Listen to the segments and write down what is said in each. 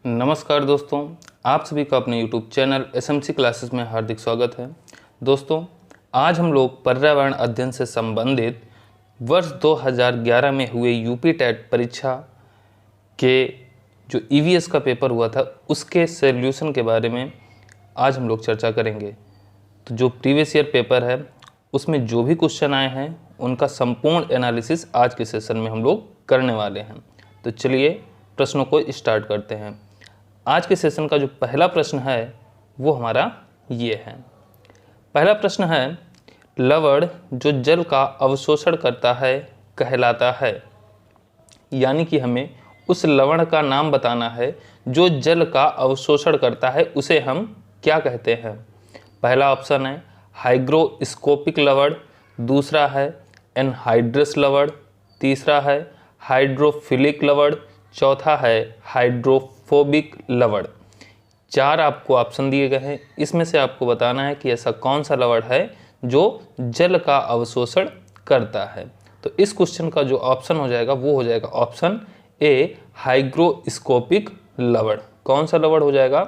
नमस्कार दोस्तों, आप सभी का अपने YouTube चैनल SMC क्लासेस में हार्दिक स्वागत है। दोस्तों, आज हम लोग पर्यावरण अध्ययन से संबंधित वर्ष 2011 में हुए यूपी टेट परीक्षा के जो EVS का पेपर हुआ था उसके सॉल्यूशन के बारे में आज हम लोग चर्चा करेंगे। तो जो प्रीवियस ईयर पेपर है उसमें जो भी क्वेश्चन आए हैं उनका संपूर्ण एनालिसिस आज के सेशन में हम लोग करने वाले हैं। तो चलिए प्रश्नों को स्टार्ट करते हैं। आज के सेशन का जो पहला प्रश्न है वो हमारा ये है। पहला प्रश्न है, लवण जो जल का अवशोषण करता है कहलाता है। यानी कि हमें उस लवण का नाम बताना है जो जल का अवशोषण करता है, उसे हम क्या कहते हैं। पहला ऑप्शन है हाइग्रोस्कोपिक लवण, दूसरा है एनहाइड्रस लवण, तीसरा है हाइड्रोफिलिक लवण, चौथा है हाइड्रोफोबिक लवण। चार आपको ऑप्शन दिए गए हैं, इसमें से आपको बताना है कि ऐसा कौन सा लवण है जो जल का अवशोषण करता है। तो इस क्वेश्चन का जो ऑप्शन हो जाएगा वो हो जाएगा ऑप्शन ए हाइग्रोस्कोपिक लवण। कौन सा लवण हो जाएगा?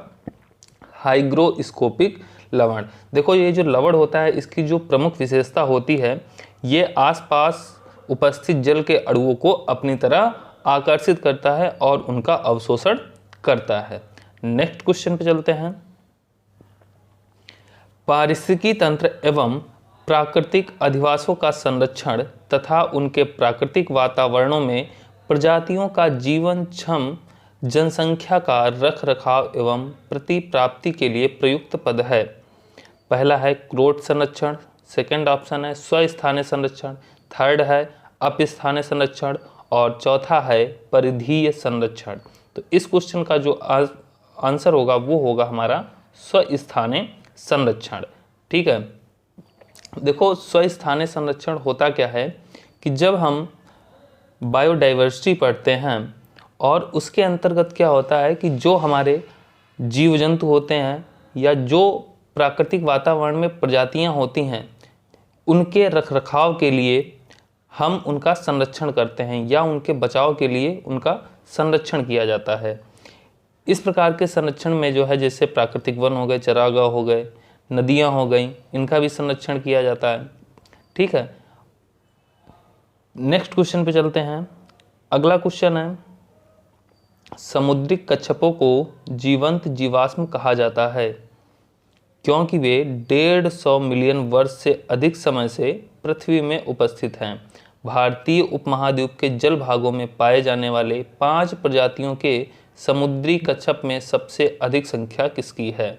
हाइग्रोस्कोपिक लवण। देखो, ये जो लवण होता है इसकी जो प्रमुख विशेषता होती है, ये आसपास उपस्थित जल के अणुओं को अपनी तरह आकर्षित करता है और उनका अवशोषण करता है। नेक्स्ट क्वेश्चन पे चलते हैं। पारिस्थितिकी तंत्र एवं प्राकृतिक अधिवासों का संरक्षण तथा उनके प्राकृतिक वातावरणों में प्रजातियों का जीवन क्षम जनसंख्या का रख रखाव एवं प्रतिप्राप्ति के लिए प्रयुक्त पद है। पहला है क्रोट संरक्षण, सेकंड ऑप्शन है स्वस्थानीय संरक्षण, थर्ड है अपस्थानीय संरक्षण और चौथा है परिधीय संरक्षण। तो इस क्वेश्चन का जो आंसर होगा वो होगा हमारा स्वस्थानीय संरक्षण। ठीक है, देखो स्वस्थानीय संरक्षण होता क्या है कि जब हम बायोडाइवर्सिटी पढ़ते हैं और उसके अंतर्गत क्या होता है कि जो हमारे जीव जंतु होते हैं या जो प्राकृतिक वातावरण में प्रजातियां होती हैं उनके रखरखाव के लिए हम उनका संरक्षण करते हैं या उनके बचाव के लिए उनका संरक्षण किया जाता है। इस प्रकार के संरक्षण में जो है जैसे प्राकृतिक वन हो गए, चरागाह हो गए, नदियां हो गई, इनका भी संरक्षण किया जाता है। ठीक है, नेक्स्ट क्वेश्चन पे चलते हैं। अगला क्वेश्चन है, समुद्री कच्छपों को जीवंत जीवाश्म कहा जाता है क्योंकि वे 150 मिलियन वर्ष से अधिक समय से पृथ्वी में उपस्थित हैं। भारतीय उपमहाद्वीप के जल भागों में पाए जाने वाले 5 प्रजातियों के समुद्री कच्छप में सबसे अधिक संख्या किसकी है?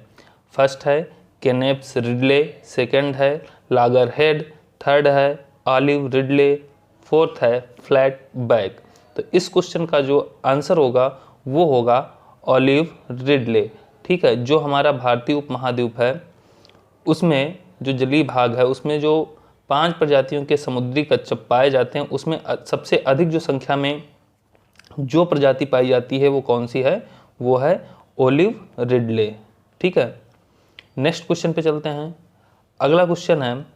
फर्स्ट है केनेप्स रिडले, सेकंड है लागरहेड, थर्ड है ऑलिव रिडले, फोर्थ है फ्लैट बैक। तो इस क्वेश्चन का जो आंसर होगा वो होगा ऑलिव रिडले। ठीक है, जो हमारा भारतीय उपमहाद्वीप है उसमें जो जलीय भाग है उसमें जो 5 प्रजातियों के समुद्री कच्छप पाए जाते हैं उसमें सबसे अधिक जो संख्या में जो प्रजाति पाई जाती है वो कौन सी है? वो है ऑलिव रिडले। ठीक है, नेक्स्ट क्वेश्चन पे चलते हैं। अगला क्वेश्चन है,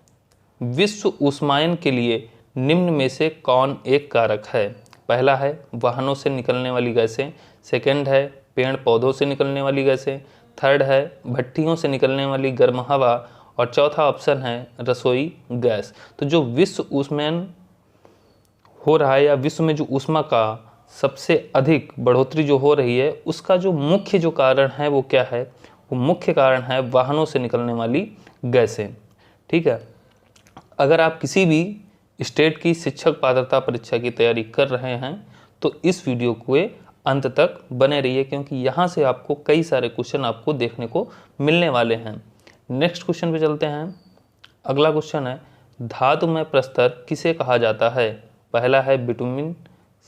विश्व ऊष्मायन के लिए निम्न में से कौन एक कारक है? पहला है वाहनों से निकलने वाली गैसें, सेकंड है पेड़ पौधों से निकलने वाली गैसें, थर्ड है भट्टियों से निकलने वाली गर्म हवा और चौथा ऑप्शन है रसोई गैस। तो जो विश्व ऊष्मायन हो रहा है या विश्व में जो ऊष्मा का सबसे अधिक बढ़ोतरी जो हो रही है उसका जो मुख्य जो कारण है वो क्या है? वो मुख्य कारण है वाहनों से निकलने वाली गैसें। ठीक है, अगर आप किसी भी स्टेट की शिक्षक पात्रता परीक्षा की तैयारी कर रहे हैं तो इस वीडियो को अंत तक बने रहिए क्योंकि यहाँ से आपको कई सारे क्वेश्चन आपको देखने को मिलने वाले हैं। नेक्स्ट क्वेश्चन पे चलते हैं। अगला क्वेश्चन है, धातुमय प्रस्तर किसे कहा जाता है? पहला है बिटुमिन,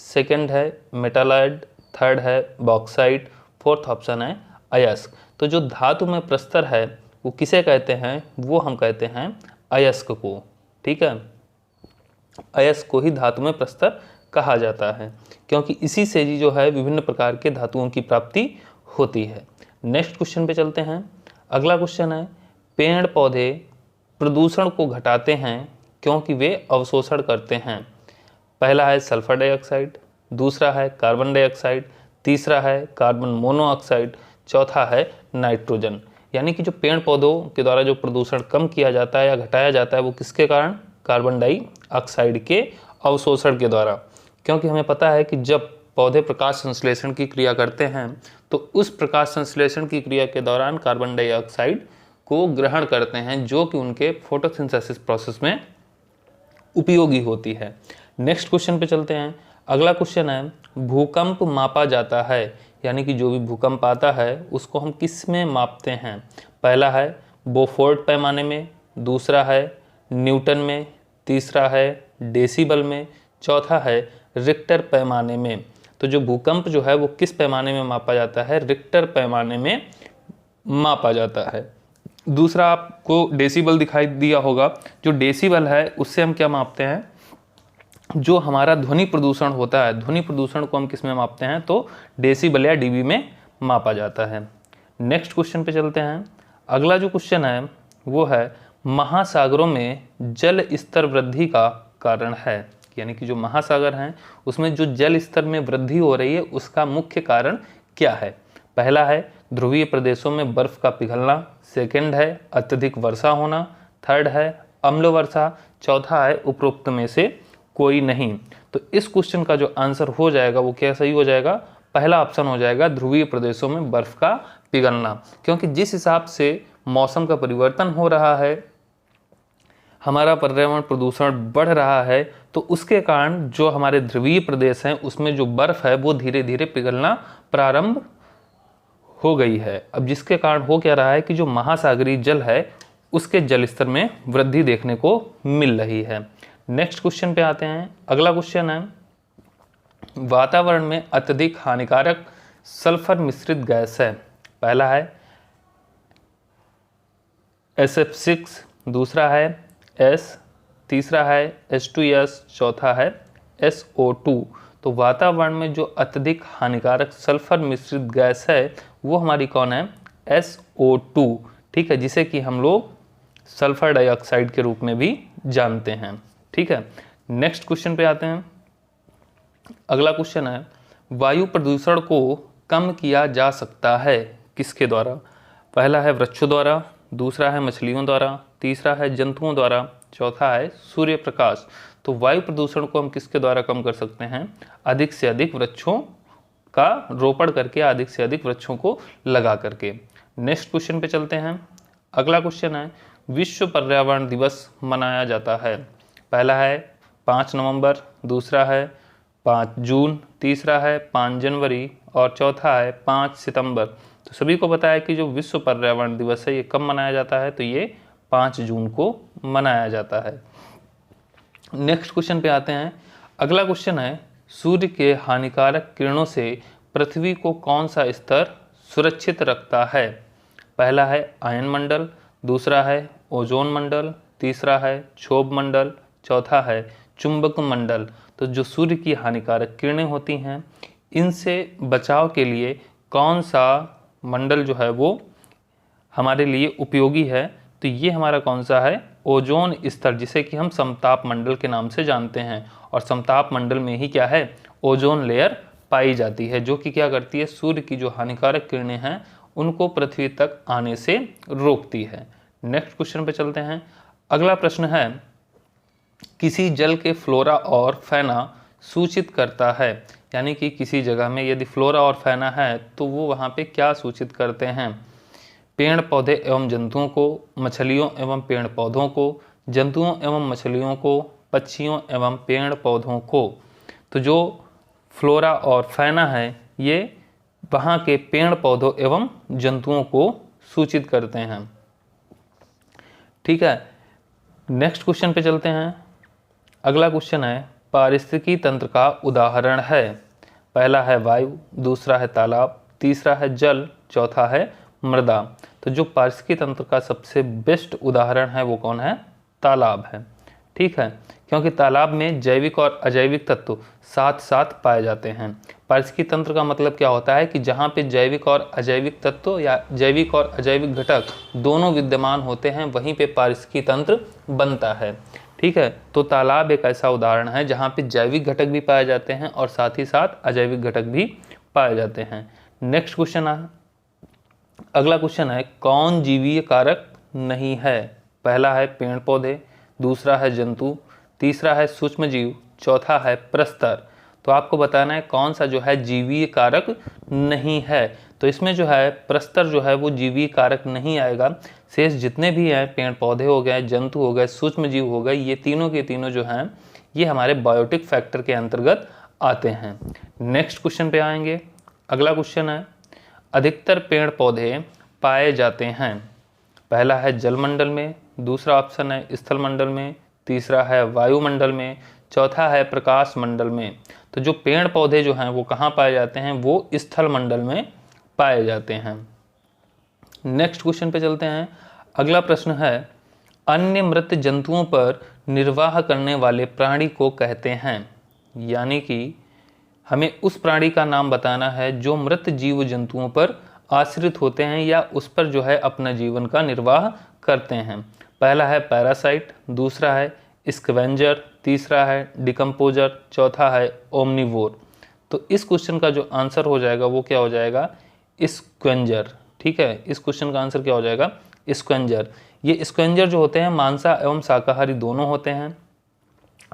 सेकंड है मेटालॉइड, थर्ड है बॉक्साइट, फोर्थ ऑप्शन है अयस्क। तो जो धातुमय प्रस्तर है वो किसे कहते हैं? वो हम कहते हैं अयस्क को। ठीक है, अयस्क को ही धातुमय प्रस्तर कहा जाता है क्योंकि इसी से ही जो है विभिन्न प्रकार के धातुओं की प्राप्ति होती है। नेक्स्ट क्वेश्चन पे चलते हैं। अगला क्वेश्चन है, पेड़ पौधे प्रदूषण को घटाते हैं क्योंकि वे अवशोषण करते हैं। पहला है सल्फर डाइऑक्साइड, दूसरा है कार्बन डाइऑक्साइड, तीसरा है कार्बन मोनोऑक्साइड, चौथा है नाइट्रोजन। यानी कि जो पेड़ पौधों के द्वारा जो प्रदूषण कम किया जाता है या घटाया जाता है वो किसके कारण? कार्बन डाइऑक्साइड के अवशोषण के द्वारा। क्योंकि हमें पता है कि जब पौधे प्रकाश संश्लेषण की क्रिया करते हैं तो उस प्रकाश संश्लेषण की क्रिया के दौरान कार्बन डाइऑक्साइड को ग्रहण करते हैं, जो कि उनके फोटोसिंथेसिस प्रोसेस में उपयोगी होती है। नेक्स्ट क्वेश्चन पे चलते हैं। अगला क्वेश्चन है भूकंप मापा जाता है, यानी कि जो भी भूकंप आता है उसको हम किस में मापते हैं? पहला है बोफोर्ड पैमाने में, दूसरा है न्यूटन में, तीसरा है डेसिबल में, चौथा है रिक्टर पैमाने में। तो जो भूकंप जो है वो किस पैमाने में मापा जाता है? रिक्टर पैमाने में मापा जाता है। दूसरा आपको डेसिबल दिखाई दिया होगा। जो डेसिबल है उससे हम क्या मापते हैं? जो हमारा ध्वनि प्रदूषण होता है, ध्वनि प्रदूषण को हम किस में मापते हैं? तो डेसिबल या डीबी में मापा जाता है। नेक्स्ट क्वेश्चन पे चलते हैं। अगला जो क्वेश्चन है वो है महासागरों में जल स्तर वृद्धि का कारण है, यानी कि जो महासागर हैं उसमें जो जल स्तर में वृद्धि हो रही है उसका मुख्य कारण क्या है? पहला है ध्रुवीय प्रदेशों में बर्फ का पिघलना, सेकंड है अत्यधिक वर्षा होना, थर्ड है अम्ल वर्षा, चौथा है उपरोक्त में से कोई नहीं। तो इस क्वेश्चन का जो आंसर हो जाएगा वो क्या सही हो जाएगा? पहला ऑप्शन हो जाएगा, ध्रुवीय प्रदेशों में बर्फ का पिघलना। क्योंकि जिस हिसाब से मौसम का परिवर्तन हो रहा है, हमारा पर्यावरण प्रदूषण बढ़ रहा है, तो उसके कारण जो हमारे ध्रुवीय प्रदेश हैं उसमें जो बर्फ है वो धीरे धीरे पिघलना प्रारंभ हो गई है। अब जिसके कारण हो क्या रहा है कि जो महासागरीय जल है उसके जल स्तर में वृद्धि देखने को मिल रही है। नेक्स्ट क्वेश्चन पे आते हैं। अगला क्वेश्चन है वातावरण में अत्यधिक हानिकारक सल्फर मिश्रित गैस है। पहला है SF6, दूसरा है S, तीसरा है H2S, चौथा है SO2। तो वातावरण में जो अत्यधिक हानिकारक सल्फर मिश्रित गैस है वो हमारी कौन है? SO2, ठीक है, जिसे कि हम लोग सल्फर डाइऑक्साइड के रूप में भी जानते हैं। ठीक है, नेक्स्ट क्वेश्चन पे आते हैं। अगला क्वेश्चन है वायु प्रदूषण को कम किया जा सकता है किसके द्वारा? पहला है वृक्षों द्वारा, दूसरा है मछलियों द्वारा, तीसरा है जंतुओं द्वारा, चौथा है सूर्य प्रकाश। तो वायु प्रदूषण को हम किसके द्वारा कम कर सकते हैं? अधिक से अधिक वृक्षों का रोपण करके, अधिक से अधिक वृक्षों को लगा करके। नेक्स्ट क्वेश्चन पे चलते हैं। अगला क्वेश्चन है विश्व पर्यावरण दिवस मनाया जाता है। पहला है 5 नवंबर, दूसरा है 5 जून, तीसरा है 5 जनवरी और चौथा है 5 सितंबर। तो सभी को पता है कि जो विश्व पर्यावरण दिवस है ये कब मनाया जाता है? तो ये 5 जून को मनाया जाता है। नेक्स्ट क्वेश्चन पे आते हैं। अगला क्वेश्चन है सूर्य के हानिकारक किरणों से पृथ्वी को कौन सा स्तर सुरक्षित रखता है? पहला है आयन मंडल, दूसरा है ओजोन मंडल, तीसरा है क्षोभ मंडल, चौथा है चुंबक मंडल। तो जो सूर्य की हानिकारक किरणें होती हैं इनसे बचाव के लिए कौन सा मंडल जो है वो हमारे लिए उपयोगी है? तो ये हमारा कौन सा है? ओजोन स्तर, जिसे कि हम समताप मंडल के नाम से जानते हैं। और समताप मंडल में ही क्या है? ओजोन लेयर पाई जाती है, जो कि क्या करती है? सूर्य की जो हानिकारक किरणें हैं उनको पृथ्वी तक आने से रोकती है। नेक्स्ट क्वेश्चन पे चलते हैं। अगला प्रश्न है किसी जल के फ्लोरा और फैना सूचित करता है, यानी कि किसी जगह में यदि फ्लोरा और फैना है तो वो वहाँ पे क्या सूचित करते हैं? पेड़ पौधे एवं जंतुओं को, मछलियों एवं पेड़ पौधों को, जंतुओं एवं मछलियों को, पक्षियों एवं पेड़ पौधों को। तो जो फ्लोरा और फैना है ये वहाँ के पेड़ पौधों एवं जंतुओं को सूचित करते हैं। ठीक है, नेक्स्ट क्वेश्चन पे चलते हैं। अगला क्वेश्चन है पारिस्थितिकी तंत्र का उदाहरण है। पहला है वायु, दूसरा है तालाब, तीसरा है जल, चौथा है मृदा। तो जो पारिस्थितिकी तंत्र का सबसे बेस्ट उदाहरण है वो कौन है? तालाब है। ठीक है, क्योंकि तालाब में जैविक और अजैविक तत्व साथ साथ पाए जाते हैं। पारिस्थितिकी तंत्र का मतलब क्या होता है कि जहाँ पे जैविक और अजैविक तत्व या जैविक और अजैविक घटक दोनों विद्यमान होते हैं वहीं पे पारिस्थितिकी तंत्र बनता है। ठीक है, तो तालाब एक ऐसा उदाहरण है जहाँ पे जैविक घटक भी पाए जाते हैं और साथ ही साथ अजैविक घटक भी पाए जाते हैं। नेक्स्ट क्वेश्चन अगला क्वेश्चन है कौन जीवीय कारक नहीं है? पहला है पेड़ पौधे, दूसरा है जंतु, तीसरा है सूक्ष्म जीव, चौथा है प्रस्तर। तो आपको बताना है कौन सा जो है जीवीय कारक नहीं है। तो इसमें जो है प्रस्तर जो है वो जीवीय कारक नहीं आएगा। शेष जितने भी हैं, पेड़ पौधे हो गए, जंतु हो गए, सूक्ष्म जीव हो गए, ये तीनों के तीनों जो हैं ये हमारे बायोटिक फैक्टर के अंतर्गत आते हैं। नेक्स्ट क्वेश्चन पे आएंगे। अगला क्वेश्चन है अधिकतर पेड़ पौधे पाए जाते हैं। पहला है जलमंडल में, दूसरा ऑप्शन है स्थल मंडल में, तीसरा है वायुमंडल में, चौथा है प्रकाश मंडल में। तो जो पेड़ पौधे जो हैं वो कहाँ पाए जाते हैं? वो स्थल मंडल में पाए जाते हैं। नेक्स्ट क्वेश्चन पे चलते हैं। अगला प्रश्न है अन्य मृत जंतुओं पर निर्वाह करने वाले प्राणी को कहते हैं। यानी कि हमें उस प्राणी का नाम बताना है जो मृत जीव जंतुओं पर आश्रित होते हैं या उस पर जो है अपना जीवन का निर्वाह करते हैं। पहला है पैरासाइट, दूसरा है स्कैवेंजर, तीसरा है डिकम्पोजर, चौथा है ओमनिवोर। तो इस क्वेश्चन का जो आंसर हो जाएगा वो क्या हो जाएगा? स्क्वेंजर। ठीक है, इस क्वेश्चन का आंसर क्या हो जाएगा? स्क्वेंजर। ये स्क्वेंजर जो होते हैं मांसा एवं शाकाहारी दोनों होते हैं।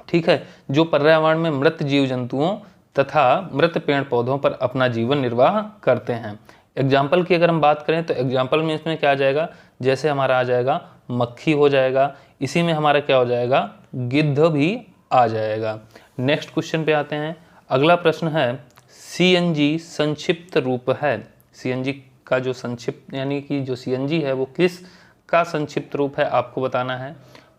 ठीक है, जो पर्यावरण में मृत जीव जंतुओं तथा मृत पेड़ पौधों पर अपना जीवन निर्वाह करते हैं। एग्जाम्पल की अगर हम बात करें तो एग्जाम्पल में इसमें क्या आ जाएगा? जैसे हमारा आ जाएगा मक्खी हो जाएगा, इसी में हमारा क्या हो जाएगा? गिद्ध भी आ जाएगा। नेक्स्ट क्वेश्चन पे आते हैं। अगला प्रश्न है सीएनजी संक्षिप्त रूप है। सीएनजी का जो संक्षिप्त यानी कि जो सीएनजी है वो किस का संक्षिप्त रूप है आपको बताना है।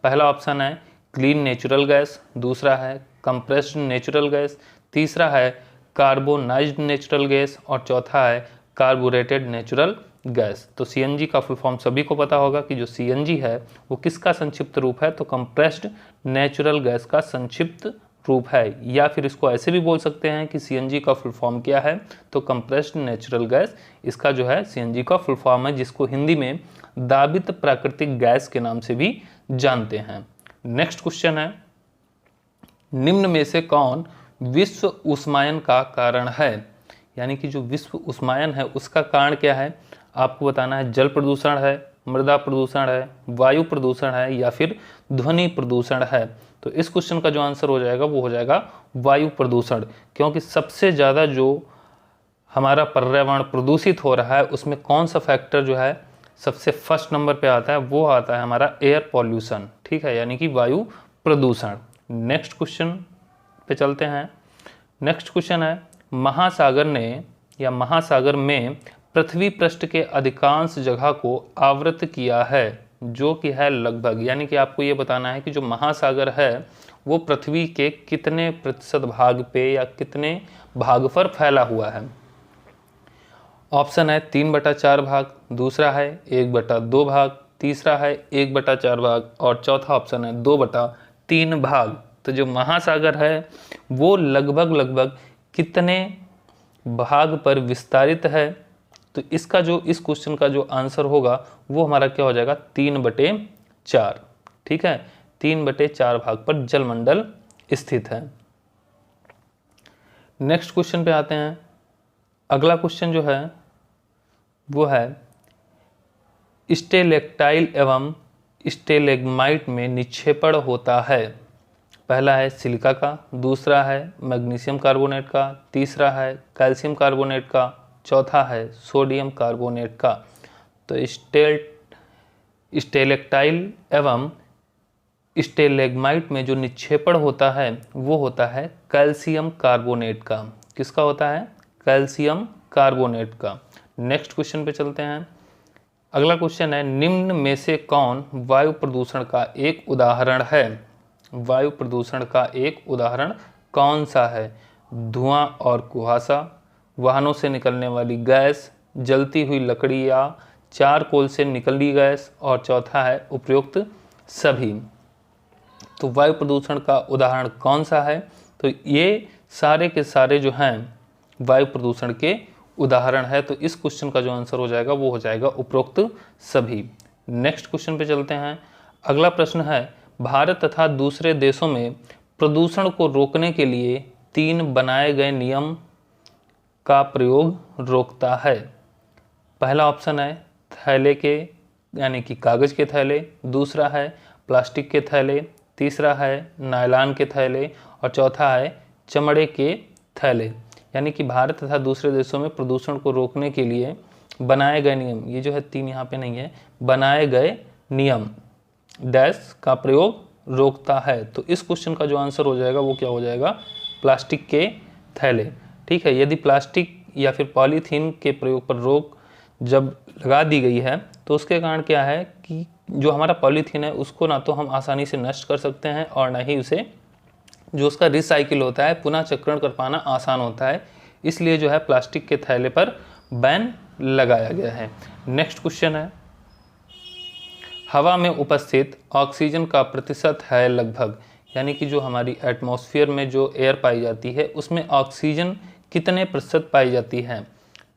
पहला ऑप्शन है क्लीन नेचुरल गैस, दूसरा है कंप्रेस्ड नेचुरल गैस, तीसरा है कार्बोनाइज्ड नेचुरल गैस और चौथा है कार्बोरेटेड नेचुरल गैस। तो सीएनजी का फुल फॉर्म सभी को पता होगा कि जो सीएनजी है वो किसका संक्षिप्त रूप है? तो कंप्रेस्ड नेचुरल गैस का संक्षिप्त रूप है। या फिर इसको ऐसे भी बोल सकते हैं कि सीएनजी का फुल फॉर्म क्या है? तो कंप्रेस्ड नेचुरल गैस इसका जो है सीएनजी का फुल फॉर्म है, जिसको हिंदी में दाबित प्राकृतिक गैस के नाम से भी जानते हैं। नेक्स्ट क्वेश्चन है निम्न में से कौन विश्व उष्मायन का कारण है? यानी कि जो विश्व उष्मायन है उसका कारण क्या है आपको बताना है। जल प्रदूषण है, मृदा प्रदूषण है, वायु प्रदूषण है या फिर ध्वनि प्रदूषण है? तो इस क्वेश्चन का जो आंसर हो जाएगा वो हो जाएगा वायु प्रदूषण, क्योंकि सबसे ज़्यादा जो हमारा पर्यावरण प्रदूषित हो रहा है उसमें कौन सा फैक्टर जो है सबसे फर्स्ट नंबर पे आता है? वो आता है हमारा एयर पॉल्यूशन। ठीक है, यानी कि वायु प्रदूषण। नेक्स्ट क्वेश्चन पे चलते हैं। नेक्स्ट क्वेश्चन है महासागर ने या महासागर में पृथ्वी पृष्ठ के अधिकांश जगह को आवृत किया है, जो कि है लगभग। यानी कि आपको ये बताना है कि जो महासागर है वो पृथ्वी के कितने प्रतिशत भाग पे या कितने भाग पर फैला हुआ है। ऑप्शन है 3/4 भाग, दूसरा है 1/2 भाग, तीसरा है 1/4 भाग और चौथा ऑप्शन है 2/3 भाग। तो जो महासागर है वो लगभग कितने भाग पर विस्तारित है? तो इसका जो इस क्वेश्चन का जो आंसर होगा वो हमारा क्या हो जाएगा? 3/4। ठीक है, 3/4 भाग पर जलमंडल स्थित है। नेक्स्ट क्वेश्चन पे आते हैं। अगला क्वेश्चन जो है वो है स्टेलेक्टाइल एवं स्टेलेग्माइट में निक्षेपण होता है। पहला है सिलिका का, दूसरा है मैग्नीशियम कार्बोनेट का, तीसरा है कैल्शियम कार्बोनेट का, चौथा है सोडियम कार्बोनेट का। तो स्टेलेक्टाइल एवं स्टेलेग्माइट में जो निक्षेपण होता है वो होता है कैल्शियम कार्बोनेट का। किसका होता है? कैल्शियम कार्बोनेट का। नेक्स्ट क्वेश्चन पे चलते हैं। अगला क्वेश्चन है निम्न में से कौन वायु प्रदूषण का एक उदाहरण है? वायु प्रदूषण का एक उदाहरण कौन सा है? धुआं और कुहासा, वाहनों से निकलने वाली गैस, जलती हुई लकड़ी या चारकोल से निकली गैस और चौथा है उपयुक्त सभी। तो वायु प्रदूषण का उदाहरण कौन सा है? तो ये सारे के सारे जो हैं वायु प्रदूषण के उदाहरण है। तो इस क्वेश्चन का जो आंसर हो जाएगा वो हो जाएगा उपरोक्त सभी। नेक्स्ट क्वेश्चन पे चलते हैं। अगला प्रश्न है भारत तथा दूसरे देशों में प्रदूषण को रोकने के लिए 3 बनाए गए नियम का प्रयोग रोकता है? पहला ऑप्शन है थैले के यानी कि कागज़ के थैले, दूसरा है प्लास्टिक के थैले, तीसरा है नायलॉन के थैले और चौथा है चमड़े के थैले। यानी कि भारत तथा दूसरे देशों में प्रदूषण को रोकने के लिए बनाए गए नियम, ये जो है 3 यहाँ पे नहीं है, बनाए गए नियम डैश का प्रयोग रोकता है। तो इस क्वेश्चन का जो आंसर हो जाएगा वो क्या हो जाएगा? प्लास्टिक के थैले। ठीक है, यदि प्लास्टिक या फिर पॉलीथीन के प्रयोग पर रोक जब लगा दी गई है तो उसके कारण क्या है कि जो हमारा पॉलीथीन है उसको ना तो हम आसानी से नष्ट कर सकते हैं और ना ही उसे जो उसका रिसाइकिल होता है पुनः चक्रण कर पाना आसान होता है। इसलिए जो है प्लास्टिक के थैले पर बैन लगाया गया है। नेक्स्ट क्वेश्चन है, हवा में उपस्थित ऑक्सीजन का प्रतिशत है लगभग, यानी कि जो हमारी एटमॉस्फेयर में जो एयर पाई जाती है उसमें ऑक्सीजन कितने प्रतिशत पाई जाती है?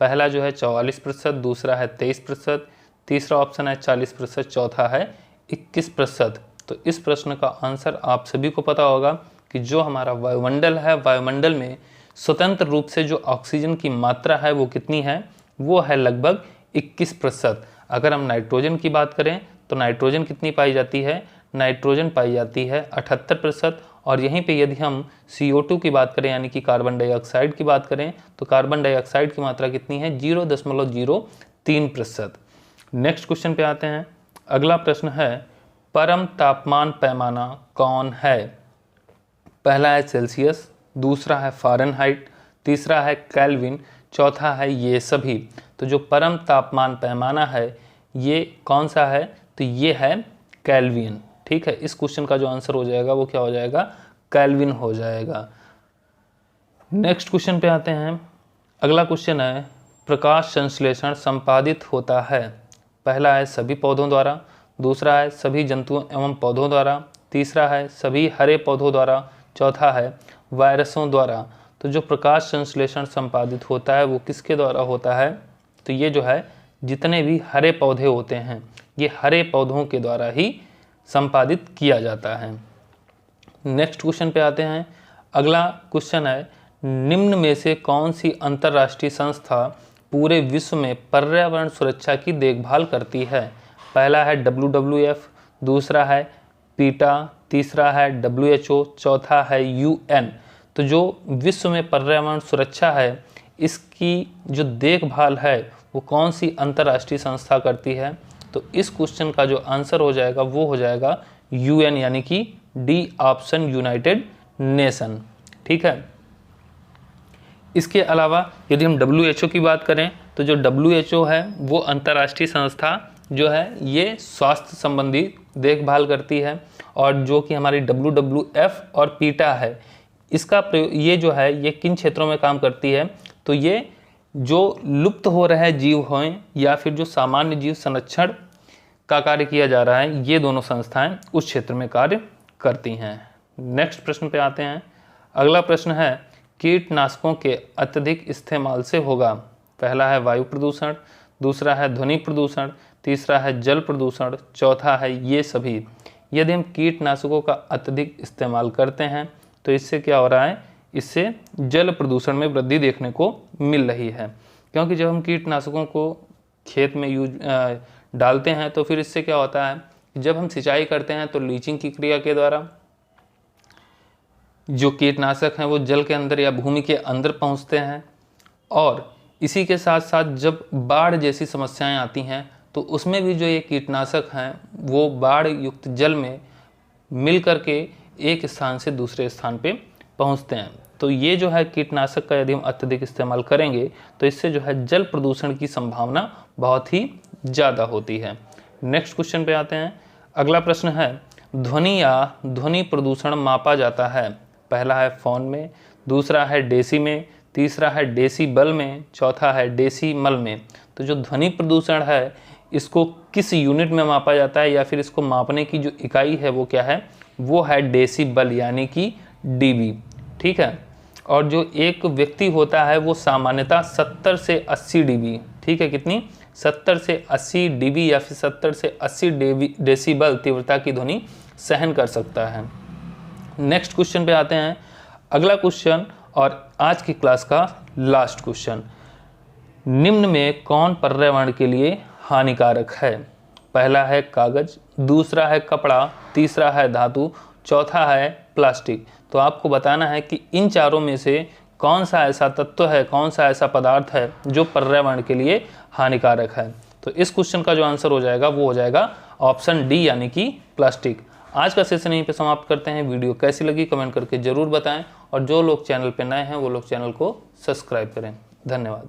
पहला जो है 44%, दूसरा है 23%, तीसरा ऑप्शन है 40%, चौथा है 21%। तो इस प्रश्न का आंसर आप सभी को पता होगा कि जो हमारा वायुमंडल है, वायुमंडल में स्वतंत्र रूप से जो ऑक्सीजन की मात्रा है वो कितनी है? वो है लगभग 21%। अगर हम नाइट्रोजन की बात करें तो नाइट्रोजन कितनी पाई जाती है? नाइट्रोजन पाई जाती है 78%। और यहीं पे यदि हम CO2 की बात करें यानी कि कार्बन डाइऑक्साइड की बात करें तो कार्बन डाइऑक्साइड की मात्रा कितनी है? 0.03%। नेक्स्ट क्वेश्चन पे आते हैं। अगला प्रश्न है, परम तापमान पैमाना कौन है? पहला है सेल्सियस, दूसरा है फ़ारेनहाइट, तीसरा है केल्विन, चौथा है ये सभी। तो जो परम तापमान पैमाना है ये कौन सा है? तो ये है केल्विन। ठीक है, इस क्वेश्चन का जो आंसर हो जाएगा वो क्या हो जाएगा? केल्विन हो जाएगा। नेक्स्ट क्वेश्चन पे आते हैं। अगला क्वेश्चन है, प्रकाश संश्लेषण संपादित होता है? पहला है सभी पौधों द्वारा, दूसरा है सभी जंतुओं एवं पौधों द्वारा, तीसरा है सभी हरे पौधों द्वारा, चौथा है वायरसों द्वारा। तो जो प्रकाश संश्लेषण संपादित होता है वो किसके द्वारा होता है? तो ये जो है जितने भी हरे पौधे होते हैं ये हरे पौधों के द्वारा ही संपादित किया जाता है। नेक्स्ट क्वेश्चन पे आते हैं। अगला क्वेश्चन है, निम्न में से कौन सी अंतर्राष्ट्रीय संस्था पूरे विश्व में पर्यावरण सुरक्षा की देखभाल करती है? पहला है WWF, दूसरा है पीटा, तीसरा है WHO, चौथा है UN। तो जो विश्व में पर्यावरण सुरक्षा है इसकी जो देखभाल है वो कौन सी अंतर्राष्ट्रीय संस्था करती है? तो इस क्वेश्चन का जो आंसर हो जाएगा वो हो जाएगा UN यानी कि D ऑप्शन, यूनाइटेड नेशन। ठीक है, इसके अलावा यदि हम WHO की बात करें तो जो WHO है वो अंतर्राष्ट्रीय संस्था जो है ये स्वास्थ्य संबंधी देखभाल करती है। और जो कि हमारी WWF और पीटा है इसका प्रयोग ये जो है ये किन क्षेत्रों में काम करती है? तो ये जो लुप्त हो रहे जीव हों या फिर जो सामान्य जीव संरक्षण का कार्य किया जा रहा है ये दोनों संस्थाएं उस क्षेत्र में कार्य करती हैं। नेक्स्ट प्रश्न पे आते हैं। अगला प्रश्न है, कीटनाशकों के अत्यधिक इस्तेमाल से होगा? पहला है वायु प्रदूषण, दूसरा है ध्वनि प्रदूषण, तीसरा है जल प्रदूषण, चौथा है ये सभी। यदि हम कीटनाशकों का अत्यधिक इस्तेमाल करते हैं तो इससे क्या हो रहा है? इससे जल प्रदूषण में वृद्धि देखने को मिल रही है। क्योंकि जब हम कीटनाशकों को खेत में डालते हैं तो फिर इससे क्या होता है, जब हम सिंचाई करते हैं तो लीचिंग की क्रिया के द्वारा जो कीटनाशक हैं वो जल के अंदर या भूमि के अंदर पहुंचते हैं। और इसी के साथ साथ जब बाढ़ जैसी समस्याएं आती हैं तो उसमें भी जो ये कीटनाशक हैं वो बाढ़ युक्त जल में मिल करके एक स्थान से दूसरे स्थान पे पहुंचते हैं। तो ये जो है कीटनाशक का यदि हम अत्यधिक इस्तेमाल करेंगे तो इससे जो है जल प्रदूषण की संभावना बहुत ही ज़्यादा होती है। नेक्स्ट क्वेश्चन पे आते हैं। अगला प्रश्न है, ध्वनि या ध्वनि प्रदूषण मापा जाता है? पहला है फोन में, दूसरा है डेसी में, तीसरा है डेसीबल में, चौथा है डेसीमल में। तो जो ध्वनि प्रदूषण है इसको किस यूनिट में मापा जाता है या फिर इसको मापने की जो इकाई है वो क्या है? वो है डेसीबल यानी कि dB। ठीक है, और जो एक व्यक्ति होता है वो सामान्यतः 70 से 80 dB, ठीक है, कितनी? 70 से 80 dB या फिर 70 से 80 डेसीबल तीव्रता की ध्वनि सहन कर सकता है। नेक्स्ट क्वेश्चन पे आते हैं। अगला क्वेश्चन और आज की क्लास का लास्ट क्वेश्चन, निम्न में कौन पर्यावरण के लिए हानिकारक है? पहला है कागज, दूसरा है कपड़ा, तीसरा है धातु, चौथा है प्लास्टिक। तो आपको बताना है कि इन चारों में से कौन सा ऐसा तत्व है, कौन सा ऐसा पदार्थ है जो पर्यावरण के लिए हानिकारक है। तो इस क्वेश्चन का जो आंसर हो जाएगा वो हो जाएगा ऑप्शन डी यानी कि प्लास्टिक। आज का सेशन यहीं पे समाप्त करते हैं। वीडियो कैसी लगी कमेंट करके जरूर बताएं और जो लोग चैनल पे नए हैं वो लोग चैनल को सब्सक्राइब करें। धन्यवाद।